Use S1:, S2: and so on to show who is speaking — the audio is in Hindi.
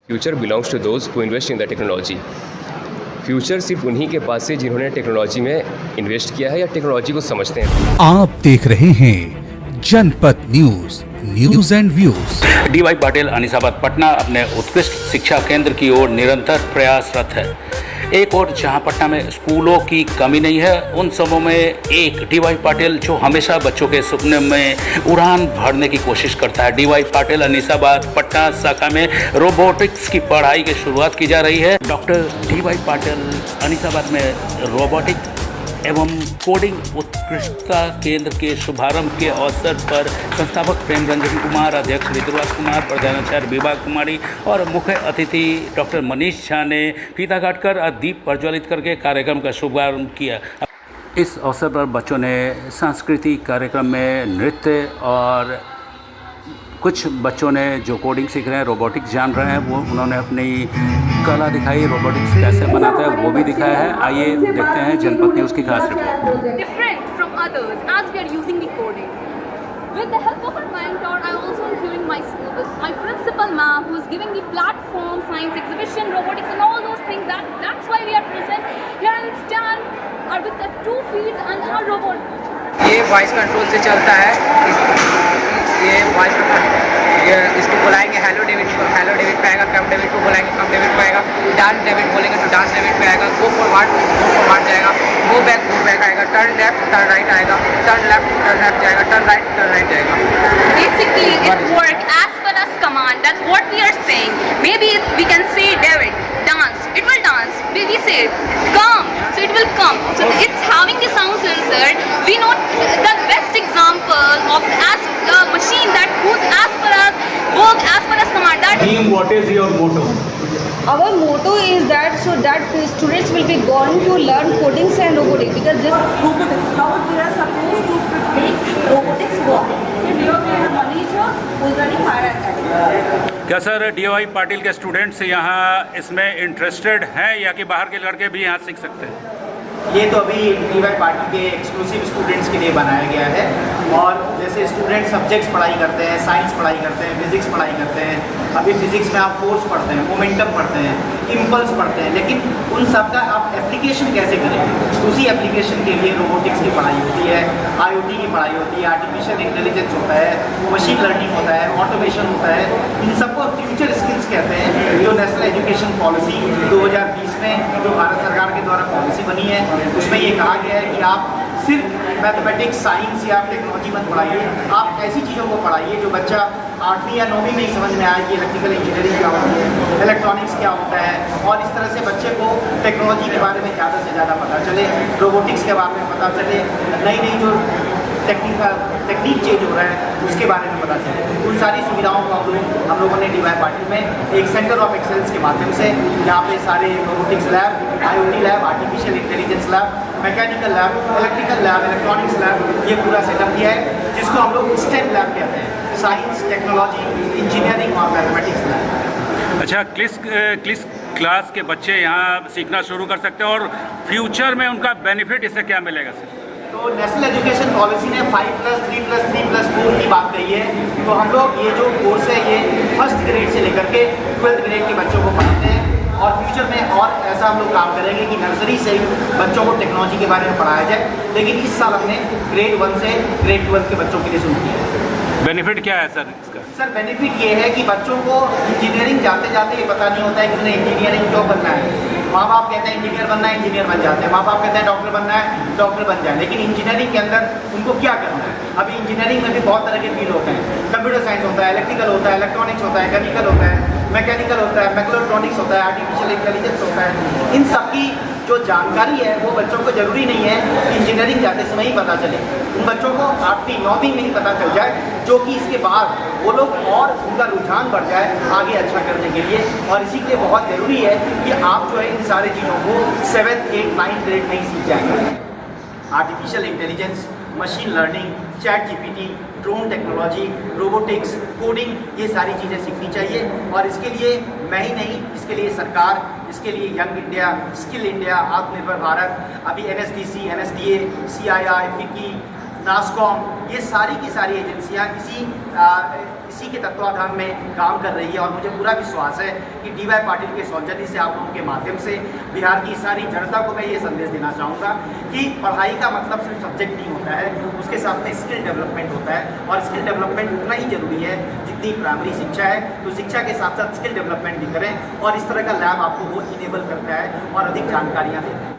S1: Future belongs to those who invest in the technology. Future सिर्फ उन्हीं के पास है जिन्होंने टेक्नोलॉजी में इन्वेस्ट किया है या टेक्नोलॉजी को समझते हैं।
S2: आप देख रहे हैं जनपद news, news and views.
S3: D.Y.. Patil Anisabad Patna अपने उत्कृष्ट शिक्षा केंद्र की ओर निरंतर प्रयासरत है। एक और जहां पटना में स्कूलों की कमी नहीं है, उन सबों में एक डी.वाई. पाटिल जो हमेशा बच्चों के सपने में उड़ान भरने की कोशिश करता है। डी.वाई. पाटिल अनीसाबाद पटना शाखा में रोबोटिक्स की पढ़ाई की शुरुआत की जा रही है। Doctor D.Y.. पाटिल अनीसाबाद में रोबोटिक्स एवं कोडिंग उत्कृष्टता केंद्र के शुभारंभ के अवसर पर संस्थापक प्रेम रंजन कुमार, अध्यक्ष विद्युराज कुमार, प्रधानाचार्य विभा कुमारी और मुख्य अतिथि डॉक्टर मनीष झा ने फीता काटकर और दीप प्रज्वलित करके कार्यक्रम का शुभारंभ किया। इस अवसर पर बच्चों ने सांस्कृतिक कार्यक्रम में नृत्य और कुछ बच्चों ने जो कोडिंग सीख रहे हैं, रोबोटिक्स जान रहे हैं, वो उन्होंने अपनी कला दिखाई। रोबोटिक्स कैसे बनाते हैं वो भी दिखाया है। आइए देखते हैं जनपद न्यूज़ की खास report.
S4: Different from others as we are using the coding. With the help of our mentor, I also am doing my school with my principal ma'am, who is giving the platform, science exhibition, robotics, and all those things. That's why we are present here and stand are with the 2 feet and our robot.
S5: ये वॉइस कंट्रोल से चलता है। ये वॉइस कंट्रोल, इसको बुलाएंगे हेलो डेविड को, हेलो डेविड पे आएगा। कम डेविड को बुलाएंगे, कम डेविड पे आएगा। डांस डेविड बोलेंगे तो डांस डेविड पे आएगा। गो फॉरवर्ड जाएगा। गो बैक आएगा। टर्न लेफ्ट, टर्न राइट आएगा। टर्न लेफ्ट जाएगा। टर्न राइट जाएगा।
S4: Basically, it works as per as command. That's what we are saying. Maybe we can say David, dance. It will dance. We say come, so it will come. So it's having the sound sensor. We know the best example of as the machine that goes as per as work as per as command. That
S6: Team, what is your motto?
S7: Our motto is that so that students will be going to learn codings and robotics, because this
S8: robotics, how we are supposed to make robotics work. So here we have Manisha who is running Fire Academy.
S3: क्या सर डी.वाई. पाटिल के स्टूडेंट्स यहाँ इसमें इंटरेस्टेड हैं या कि बाहर के लड़के भी यहाँ सीख सकते हैं?
S6: ये तो अभी डी.वाई. पाटिल के एक्सक्लूसिव स्टूडेंट्स के लिए बनाया गया है। और जैसे स्टूडेंट सब्जेक्ट्स पढ़ाई करते हैं, साइंस पढ़ाई करते हैं, फिजिक्स पढ़ाई करते हैं। अभी फिजिक्स में आप फोर्स पढ़ते हैं, मोमेंटम पढ़ते हैं, इम्पल्स पढ़ते हैं, लेकिन उन सब का आप एप्लीकेशन कैसे करेंगे? उसी एप्लीकेशन के लिए रोबोटिक्स की पढ़ाई होती है, IoT की पढ़ाई होती है, आर्टिफिशियल इंटेलिजेंस होता है, मशीन लर्निंग होता है, ऑटोमेशन होता है। इन सबको फ्यूचर स्किल्स कहते हैं। जो नेशनल एजुकेशन पॉलिसी 2020 में जो भारत सरकार के द्वारा पॉलिसी बनी है, उसमें ये कहा गया है कि आप सिर्फ मैथमेटिक्स, साइंस या टेक्नोलॉजी मत पढ़ाइए, आप ऐसी चीज़ों को पढ़ाइए जो बच्चा 8वीं या 9वीं में ही समझ में आए कि इलेक्ट्रिकल इंजीनियरिंग क्या होती है, इलेक्ट्रॉनिक्स क्या होता है, और इस तरह से बच्चे को टेक्नोलॉजी के बारे में ज़्यादा से ज़्यादा पता चले, रोबोटिक्स के बारे में पता चले, नई जो टेक्निक चेंज हो रहा है उसके बारे में पता चले। उन सारी सुविधाओं को हम लोगों ने डी.वाई. पाटिल में एक सेंटर ऑफ एक्सेलेंस के माध्यम से यहाँ पे सारे robotics lab, IoT lab, artificial intelligence lab, mechanical lab, electrical lab, electronics lab, ये पूरा सेटअप किया है, जिसको हम लोग STEM लैब कहते हैं। साइंस, टेक्नोलॉजी, इंजीनियरिंग और मैथमेटिक्स लैब।
S3: अच्छा, किस क्लास के बच्चे यहाँ सीखना शुरू कर सकते हैं और फ्यूचर में उनका बेनिफिट इससे क्या मिलेगा सर?
S6: तो नेशनल एजुकेशन पॉलिसी ने 5+3+3+4 की बात कही है। तो हम लोग ये जो कोर्स है ये 1st ग्रेड से लेकर के 12th ग्रेड के बच्चों को पढ़ाते हैं। और फ्यूचर में और ऐसा हम लोग काम करेंगे कि नर्सरी से ही बच्चों को टेक्नोलॉजी के बारे में पढ़ाया जाए। लेकिन इस साल हमने ग्रेड 1 से ग्रेड 12 के बच्चों के लिए शुरू किया है।
S3: बेनिफिट क्या है सर इसका?
S6: सर बेनिफिट ये है कि बच्चों को इंजीनियरिंग जाते जाते ये पता नहीं होता है कि उन्हें इंजीनियरिंग क्यों बनना है। माँ बाप कहते हैं इंजीनियर बनना है, इंजीनियर बन जाते हैं। माँ बाप कहते हैं डॉक्टर बनना है, डॉक्टर बन जाए। लेकिन इंजीनियरिंग के अंदर उनको क्या करना है? अभी इंजीनियरिंग में भी बहुत तरह के फील्ड होते हैं। कंप्यूटर साइंस होता है, इलेक्ट्रिकल होता है, इलेक्ट्रॉनिक्स होता है, केमिकल होता है, मैकेनिकल होता है, मैक्रोइलेक्ट्रॉनिक्स होता है, आर्टिफिशियल इंटेलिजेंस होता है। इन सब की जो जानकारी है वो बच्चों को ज़रूरी नहीं है कि इंजीनियरिंग जाते समय ही पता चले। उन बच्चों को 8वीं 9वीं में ही पता चल जाए, जो कि इसके बाद वो लोग और उनका रुझान बढ़ जाए आगे अच्छा करने के लिए। और इसी के लिए बहुत ज़रूरी है कि आप जो है इन सारी चीज़ों को 7th, 8th, 9th ग्रेड में ही सीख जाएंगे। Artificial intelligence, machine learning, ChatGPT, drone technology, robotics, coding, ये सारी चीज़ें सीखनी चाहिए। और इसके लिए मैं ही नहीं, इसके लिए सरकार, इसके लिए यंग इंडिया, स्किल इंडिया, आत्मनिर्भर भारत, अभी NSDC, NSDA, CII, FICCI, NASSCOM, ये सारी की सारी एजेंसियाँ इसी इसी के तत्वाधान में काम कर रही है। और मुझे पूरा विश्वास है कि DY पाटिल के सौजन्य से, आप लोगों के माध्यम से बिहार की सारी जनता को मैं ये संदेश देना चाहूँगा कि पढ़ाई का मतलब सिर्फ सब्जेक्ट नहीं होता है, उसके साथ में स्किल डेवलपमेंट होता है। और स्किल डेवलपमेंट उतना ही जरूरी है जितनी प्राइमरी शिक्षा है। तो शिक्षा के साथ साथ स्किल डेवलपमेंट भी करें और इस तरह का लैब आपको वो इनेबल करता है और अधिक जानकारियाँ देता है।